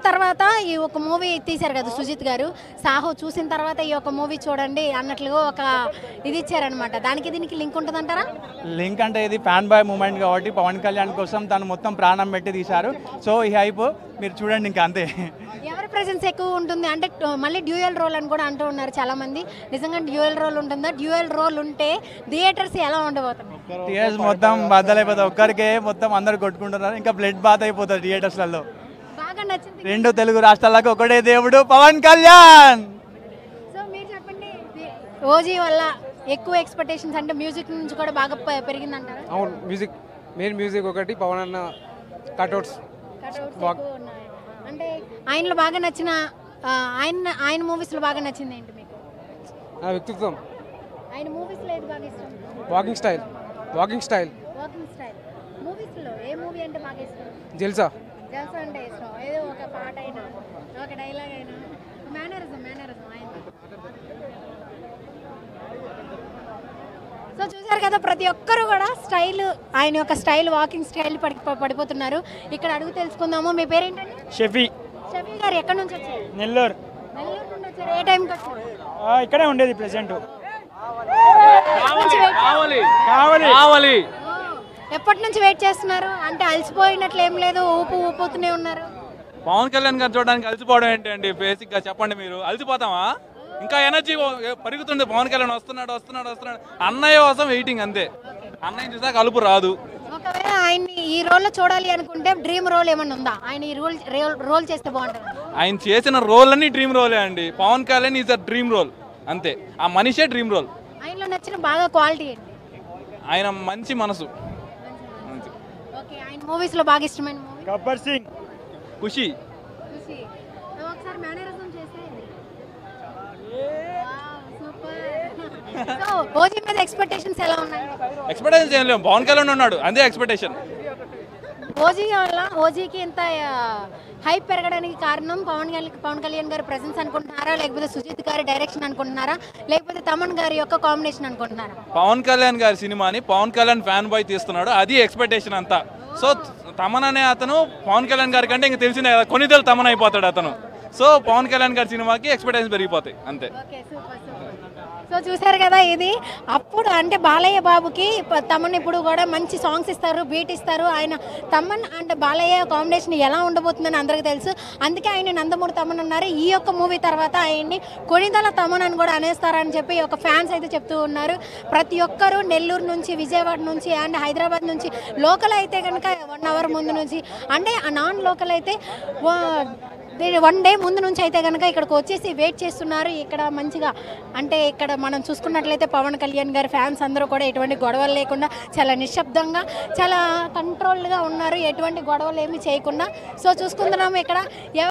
తర్వాత ఈ ఒక మూవీ తీశారు కదా సుజిత్ గారు, సాహో చూసిన తర్వాత ఈ ఒక మూవీ చూడండి అన్నట్లుగా ఒక ఇది ఇచ్చారనమాట. దానికి దీనికి లింక్ ఉంటుందంటారా? లింక్ అంటే ఇది ఫ్యాన్ బాయ్ మూమెంట్ కాబట్టి పవన్ కళ్యాణ్ కోసం తను మొత్తం ప్రాణం పెట్టి తీశారు. సో ఈ హైప్ మీరు చూడండి, ఇంకా అంతే. ఎవరి ప్రెజెన్స్ ఎక్కువ ఉంటుంది అంటే మళ్ళీ డ్యూయల్ రోల్ అని కూడా అంటూ ఉన్నారు చాలా మంది. నిజంగా డ్యూయల్ రోల్ ఉంటుందా? డ్యూయల్ రోల్ ఉంటే థియేటర్స్ ఎలా ఉండబోతున్నాయి? థియేటర్స్ మొత్తం బద్దలైపోతాయి. ఒక్కరికే మొత్తం అందరు కొట్టుకుంటున్నారు. ఇంకా బ్లడ్ బాత్ అయిపోతుంది థియేటర్స్లలో. బాగా నచ్చింది 2 తెలుగు రాష్ట్రాలకు ఒకటే దేవుడు పవన్ కళ్యాణ్. సో మీరు చెప్పండి, ఓజీ వల్ల ఎక్కువ ఎక్స్పెక్టేషన్స్ అంటే మ్యూజిక్ నుంచి కూడా బాగా పెరిగిందంటారా? అవును, మ్యూజిక్ ఒకటి, పవన్ అన్న కట్అవుట్స్ అంటే ఆయనలో బాగా నచ్చిన ఆయన మూవీస్లో బాగా నచ్చింది ఏంటి మీకు? నా వ్యక్తిత్వం, ఆయన మూవీస్లో ఏది బాగా ఇష్టం? Walking style. వాకింగ్ స్టైల్ మూవీస్లో ఏ మూవీ అంటే బాగా ఇష్టం? జల్సా అంటే ఇష్టం. ఏదో ఒక పాట అయినా ఒక డైలాగ్ అయినా మేనరిజం ఆయన. సో చూసారు కదా, ప్రతి ఒక్కరు కూడా స్టైల్, ఆయన యొక్క స్టైల్, వాకింగ్ స్టైల్ పడిపోతున్నారు. ఇక్కడ అడుగు తెలుసుకుందాము. మీ పేరేంటండి? షఫీ గారు ఎక్కడి నుంచి వచ్చారు? నెల్లూరు. నెల్లూరు నుండి వచ్చారు. ఏ టైంకి వచ్చారు? ఇక్కడే ఉండేది ప్రెసెంట్. ఎప్పటి నుంచి వెయిట్ చేస్తున్నారు? అంటే అలసిపోయినట్లు ఏం లేదు, ఊపుతూనే ఉన్నారు. పవన్ కళ్యాణ్ గారు చూడడానికి అలసిపోవడం ఏంటండి? బేసిక్ గా చెప్పండి, మీరు అలసిపోతామా? ఇంకా ఎనర్జీ పెరుగుతుంది. పవన్ కళ్యాణ్ వస్తున్నాడు. అన్నయ్య కోసం వెయిటింగ్ అంతే. అన్నయ్య చూసాక అలుపు రాదు. ఒకవేళ ఆయన్ని ఈ రోల్ చూడాలి అనుకుంటే డ్రీమ్ రోల్ ఏమన్నా ఉందా? ఆయన ఈ రోల్ చేస్తే బాగుంటుంది. ఆయన చేసిన రోల్ అన్ని డ్రీమ్ రోలే అండి. Pawan Kalyan is a dream role అంతే. ఆ మనిషే డ్రీమ్ రోల్. ఆయనలో నచ్చిన బాగా క్వాలిటీ ఏంటి? ఆయన మంచి మనసు. ఓకే, ఆయన మూవీస్ లో బాగా ఇష్టమైన మూవీ గబ్బర్ సింగ్, ఖుషి. ఒకసారి మేనరిజం చేసేయండి. సో ఓజీ మీద ఎక్స్పెక్టేషన్స్ ఎలా ఉన్నాయి? ఎక్స్పెక్టేషన్స్ ఏం లేవు, పవన్ కళ్యాణ్ ఉన్నాడు అంతే ఎక్స్పెక్టేషన్. ఓజీకి ఇంత హైప్ పెరగడానికి కారణం పవన్ కళ్యాణ్ గారి ప్రెసెన్స్ అనుకుంటున్నారా, లేకపోతే సుజిత్ గారి డైరెక్షన్ అనుకుంటున్నారా, లేకపోతే తమన్ గారి యొక్క కాంబినేషన్ అనుకుంటున్నారా? పవన్ కళ్యాణ్ గారి సినిమాని పవన్ కళ్యాణ్ ఫ్యాన్ బాయ్ తీస్తున్నాడు, అది ఎక్స్పెక్టేషన్ అంతా. సో తమన్ అనే అతను పవన్ కళ్యాణ్ గారి కంటే ఇంకా తెలిసిందే కదా, కొన్నిదలు తమన్ అయిపోతాడు అతను. సో పవన్ కళ్యాణ్ గారి సినిమాకి ఎక్స్పెక్టేషన్ పెరిగిపోతాయి అంతే. సో చూసారు కదా, ఇది అప్పుడు అంటే బాలయ్య బాబుకి తమన్ ఇప్పుడు కూడా మంచి సాంగ్స్ ఇస్తారు, బీట్ ఇస్తారు. ఆయన తమన్ అంటే బాలయ్య కాంబినేషన్ ఎలా ఉండబోతుందని అందరికీ తెలుసు. అందుకే ఆయన నందమూరి తమన్ అన్నారు. ఈ యొక్క మూవీ తర్వాత ఆయన్ని కొణిదల తమన్ అని కూడా అనేస్తారని చెప్పి ఒక ఫ్యాన్స్ అయితే చెప్తూ ఉన్నారు. ప్రతి ఒక్కరూ నెల్లూరు నుంచి, విజయవాడ నుంచి అండ్ హైదరాబాద్ నుంచి, లోకల్ అయితే కనుక 1 అవర్ ముందు నుంచి, అంటే నాన్ లోకల్ అయితే 1 డే ముందు నుంచి అయితే కనుక ఇక్కడికి వచ్చేసి వెయిట్ చేస్తున్నారు. ఇక్కడ మంచిగా అంటే ఇక్కడ మనం చూసుకున్నట్లయితే పవన్ కళ్యాణ్ గారి ఫ్యాన్స్ అందరూ కూడా ఎటువంటి గొడవలు లేకుండా చాలా నిశ్శబ్దంగా, చాలా కంట్రోల్డ్గా ఉన్నారు, ఎటువంటి గొడవలు ఏమీ చేయకుండా. సో చూసుకుంటున్నాము ఇక్కడ